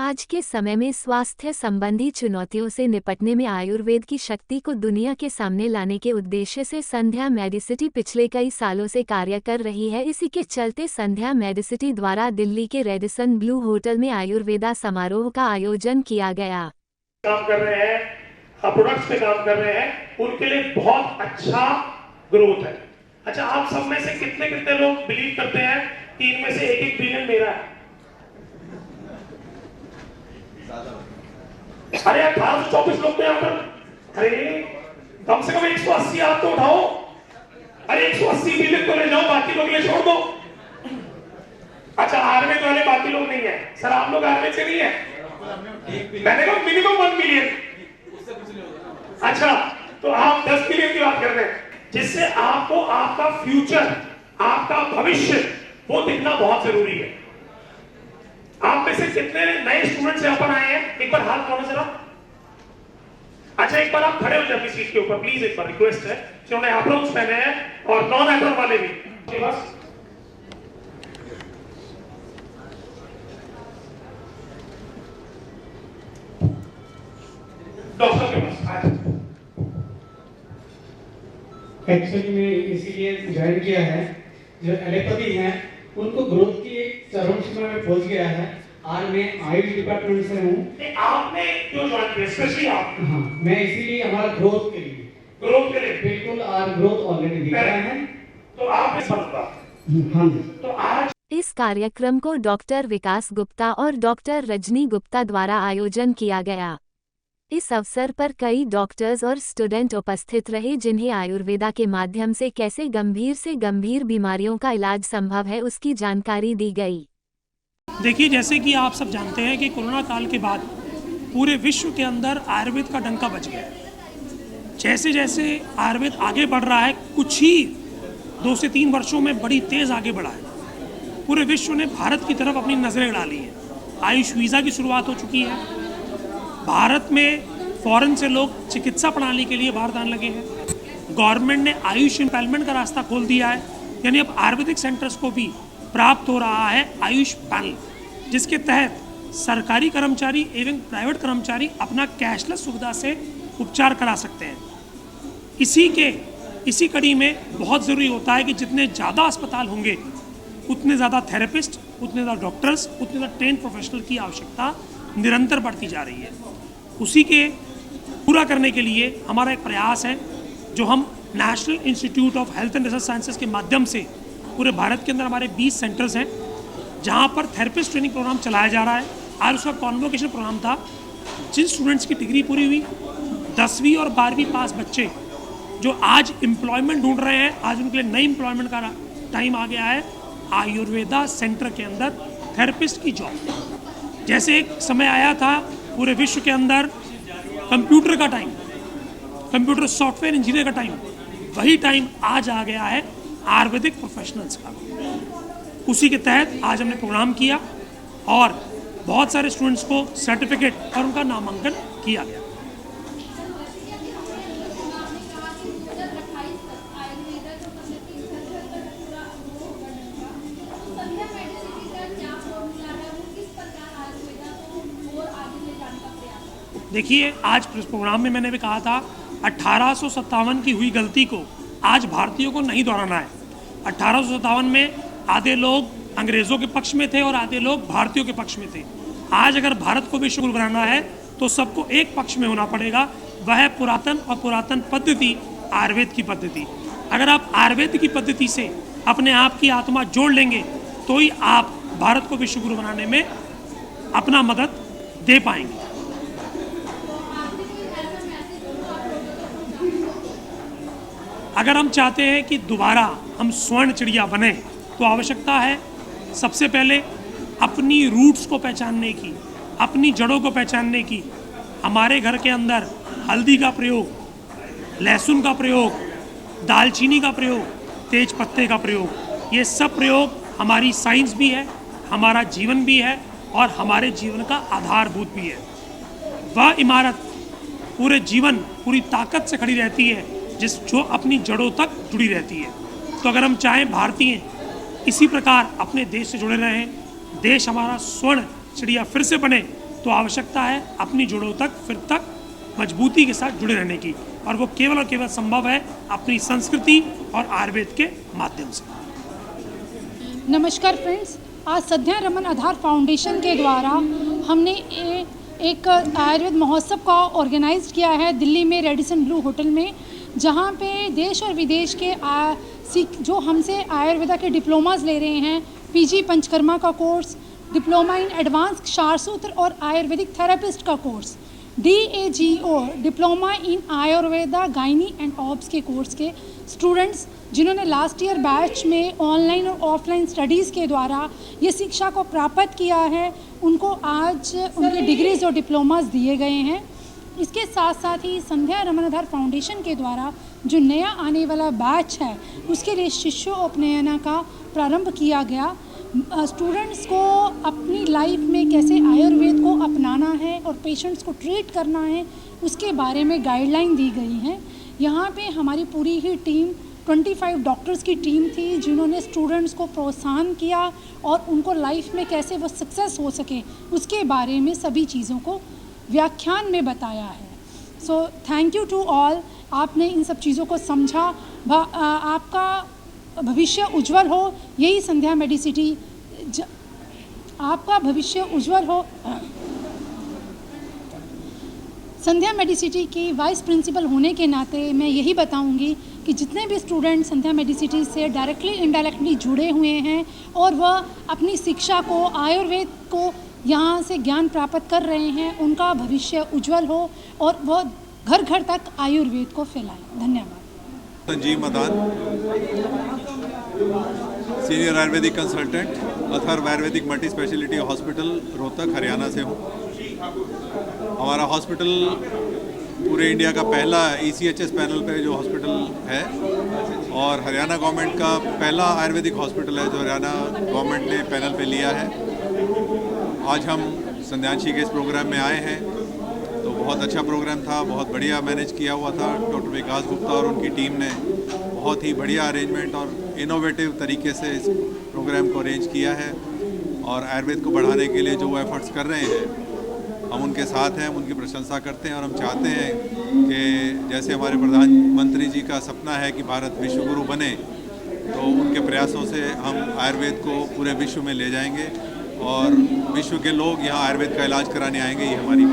आज के समय में स्वास्थ्य संबंधी चुनौतियों से निपटने में आयुर्वेद की शक्ति को दुनिया के सामने लाने के उद्देश्य से संध्या मेडिसिटी पिछले कई सालों से कार्य कर रही है। इसी के चलते संध्या मेडिसिटी द्वारा दिल्ली के रेडिसन ब्लू होटल में आयुर्वेदा समारोह का आयोजन किया गया। काम कर रहे हैं, प्रोडक्ट्स पे काम कर रहे हैं, उनके लिए बहुत अच्छा ग्रोथ है। अच्छा, आप सब में से कितने कितने लोग बिलीव करते हैं कि इनमें से एक बिलियन मेरा है? अरे 1824 लोग तो यहाँ पर, अरे कम से कम 180 आप तो उठाओ। अरे 180 बिलियन तो ले जाओ, बाकी लोग ले छोड़ दो। अच्छा, आर्मी वाले बाकी लोग नहीं है सर, आप लोग आर्मी से नहीं है? मैंने कहा मिनिमम 1 मिलियन। अच्छा, तो आप 10 मिलियन की बात कर रहे हैं, जिससे आपको आपका फ्यूचर, आपका भविष्य वो दिखना बहुत जरूरी है। आप में से कितने नए स्टूडेंट्स यहाँ पर आए हैं? एक बार हाथ उठाओ जरा। अच्छा, एक बार आप खड़े हो जाए अपनी सीट के ऊपर प्लीज, एक बार रिक्वेस्ट है। जिन्होंने एप्रॉन्स पहने हैं और नॉन एप्रॉन वाले भी, बस डॉक्टर के पास। एक्चुअली में इसीलिए ज्वाइन किया है, जो एलोपैथी है उनको ग्रोथ की एक चरम सीमा में पहुंच गया है। आज मैं आयुष डिपार्टमेंट से हूँ। आपने क्यों ज्वाइन किया स्पेशली आप? हाँ, मैं इसीलिए हमारा ग्रोथ के लिए बिल्कुल आज ग्रोथ ऑलरेडी दिख रहा है। तो आप इस बात, हाँ जी। तो आज इस कार्यक्रम को डॉक्टर विकास गुप्ता और डॉक्टर रजनी गुप्ता द्वारा आयोजन किया गया। इस अवसर पर कई डॉक्टर्स और स्टूडेंट उपस्थित रहे, जिन्हें आयुर्वेदा के माध्यम से कैसे गंभीर से गंभीर बीमारियों का इलाज संभव है उसकी जानकारी दी गई। देखिए, जैसे कि आप सब जानते हैं कि कोरोना काल के बाद पूरे विश्व के अंदर आयुर्वेद का डंका बज गया है। जैसे जैसे आयुर्वेद आगे बढ़ रहा है, कुछ ही 2 से 3 वर्षों में बड़ी तेज़ आगे बढ़ा है। पूरे विश्व ने भारत की तरफ अपनी नज़रें डाली हैं। आयुष वीज़ा की शुरुआत हो चुकी है। भारत में फॉरेन से लोग चिकित्सा प्रणाली के लिए भारत आने लगे हैं। गवर्नमेंट ने आयुष इम्पैनलमेंट का रास्ता खोल दिया है, यानी अब आयुर्वेदिक सेंटर्स को भी प्राप्त हो रहा है आयुष पैनल, जिसके तहत सरकारी कर्मचारी एवं प्राइवेट कर्मचारी अपना कैशलेस सुविधा से उपचार करा सकते हैं। इसी कड़ी में बहुत ज़रूरी होता है कि जितने ज़्यादा अस्पताल होंगे उतने ज़्यादा थेरेपिस्ट, उतने ज़्यादा डॉक्टर्स, उतने ज़्यादा ट्रेन प्रोफेशनल की आवश्यकता निरंतर बढ़ती जा रही है। उसी के पूरा करने के लिए हमारा एक प्रयास है, जो हम national institute of health and research sciences के माध्यम से पूरे भारत के अंदर हमारे 20 सेंटर्स हैं, जहां पर थेरेपिस्ट ट्रेनिंग प्रोग्राम चलाया जा रहा है। आज उसका कॉन्वोकेशन प्रोग्राम था। जिन स्टूडेंट्स की डिग्री पूरी हुई, 10वीं और 12वीं पास बच्चे जो आज एम्प्लॉयमेंट ढूंढ रहे हैं, आज उनके लिए नई एम्प्लॉयमेंट का टाइम आ गया है। आयुर्वेदा सेंटर के अंदर थेरेपिस्ट की जॉब, जैसे एक समय आया था पूरे विश्व के अंदर कंप्यूटर का टाइम, कंप्यूटर सॉफ्टवेयर इंजीनियर का टाइम, वही टाइम आज आ गया है आयुर्वेदिक प्रोफेशनल्स का। उसी के तहत आज हमने प्रोग्राम किया और बहुत सारे स्टूडेंट्स को सर्टिफिकेट और उनका नामांकन किया गया। देखिए, आज प्रोग्राम में मैंने भी कहा था 1857 की हुई गलती को आज भारतीयों को नहीं दोहराना है। 1857 में आधे लोग अंग्रेज़ों के पक्ष में थे और आधे लोग भारतीयों के पक्ष में थे। आज अगर भारत को विश्व गुरु बनाना है तो सबको एक पक्ष में होना पड़ेगा, वह है पुरातन और पुरातन पद्धति आयुर्वेद की पद्धति। अगर आप आयुर्वेद की पद्धति से अपने आप की आत्मा जोड़ लेंगे तो ही आप भारत को विश्व गुरु बनाने में अपना मदद दे पाएंगे। अगर हम चाहते हैं कि दोबारा हम स्वर्ण चिड़िया बने, तो आवश्यकता है सबसे पहले अपनी रूट्स को पहचानने की, अपनी जड़ों को पहचानने की। हमारे घर के अंदर हल्दी का प्रयोग, लहसुन का प्रयोग, दालचीनी का प्रयोग, तेज पत्ते का प्रयोग, ये सब प्रयोग हमारी साइंस भी है, हमारा जीवन भी है और हमारे जीवन का आधारभूत भी है। वह इमारत पूरे जीवन पूरी ताकत से खड़ी रहती है जो अपनी जड़ों तक जुड़ी रहती है। तो अगर हम चाहें भारतीय इसी प्रकार अपने देश से जुड़े रहें, देश हमारा स्वर्ण चिड़िया फिर से बने, तो तो आवश्यकता है अपनी जड़ों तक फिर तक मजबूती के साथ जुड़े रहने की, और वो केवल और केवल संभव है अपनी संस्कृति और आयुर्वेद के माध्यम से। नमस्कार फ्रेंड्स, आज संध्या रमन आधार फाउंडेशन के द्वारा हमने एक आयुर्वेद महोत्सव का ऑर्गेनाइज किया है दिल्ली में रेडिसन ब्लू होटल में, जहां पे देश और विदेश के जो हमसे आयुर्वेदा के डिप्लोमास ले रहे हैं, पीजी पंचकर्मा का course, diploma in advance Ksharasutra और आयुर्वेदिक थेरेपिस्ट का course, DAGO diploma in Ayurveda gynae and obs के कोर्स के स्टूडेंट्स जिन्होंने लास्ट ईयर बैच में ऑनलाइन और ऑफलाइन स्टडीज़ के द्वारा ये शिक्षा को प्राप्त किया है, उनको आज उनके डिग्रीज और डिप्लोमास दिए गए हैं। इसके साथ साथ ही संध्या रमन आधार फाउंडेशन के द्वारा जो नया आने वाला बैच है उसके लिए शिष्योपनयन का प्रारंभ किया गया। स्टूडेंट्स को अपनी लाइफ में कैसे आयुर्वेद को अपनाना है और पेशेंट्स को ट्रीट करना है उसके बारे में गाइडलाइन दी गई हैं। यहाँ पे हमारी पूरी ही टीम 25 डॉक्टर्स की टीम थी जिन्होंने स्टूडेंट्स को प्रोत्साहन किया और उनको लाइफ में कैसे वो सक्सेस हो सके उसके बारे में सभी चीज़ों को व्याख्यान में बताया है। So thank you to all, आपने इन सब चीज़ों को समझा। आपका भविष्य उज्जवल हो, यही संध्या मेडिसिटी आपका भविष्य उज्जवल हो। संध्या मेडिसिटी की वाइस प्रिंसिपल होने के नाते मैं यही बताऊंगी कि जितने भी स्टूडेंट संध्या मेडिसिटी से डायरेक्टली इनडायरेक्टली जुड़े हुए हैं और वह अपनी शिक्षा को आयुर्वेद को यहाँ से ज्ञान प्राप्त कर रहे हैं, उनका भविष्य उज्जवल हो और वह घर घर तक आयुर्वेद को फैलाएं। धन्यवाद। Sanjeev Madan, senior Ayurvedic consultant, Atharva Ayurvedic multi speciality hospital Rohtak Haryana से हूँ। हमारा हॉस्पिटल पूरे इंडिया का पहला ECHS पैनल पे जो हॉस्पिटल है और हरियाणा गवर्नमेंट का पहला आयुर्वेदिक हॉस्पिटल है जो हरियाणा गवर्नमेंट ने पैनल पे लिया है। आज हम संध्यांशी के इस प्रोग्राम में आए हैं, तो बहुत अच्छा प्रोग्राम था, बहुत बढ़िया मैनेज किया हुआ था। डॉक्टर विकास गुप्ता और उनकी टीम ने बहुत ही बढ़िया अरेंजमेंट और इनोवेटिव तरीके से इस प्रोग्राम को अरेंज किया है और आयुर्वेद को बढ़ाने के लिए जो वो एफर्ट्स कर रहे हैं हम उनके साथ हैं, हम उनकी प्रशंसा करते हैं और हम चाहते हैं कि जैसे हमारे प्रधानमंत्री जी का सपना है कि भारत विश्व गुरु बने, तो उनके प्रयासों से हम आयुर्वेद को पूरे विश्व में ले जाएंगे और विश्व के लोग यहाँ आयुर्वेद का इलाज कराने आएंगे, ये हमारी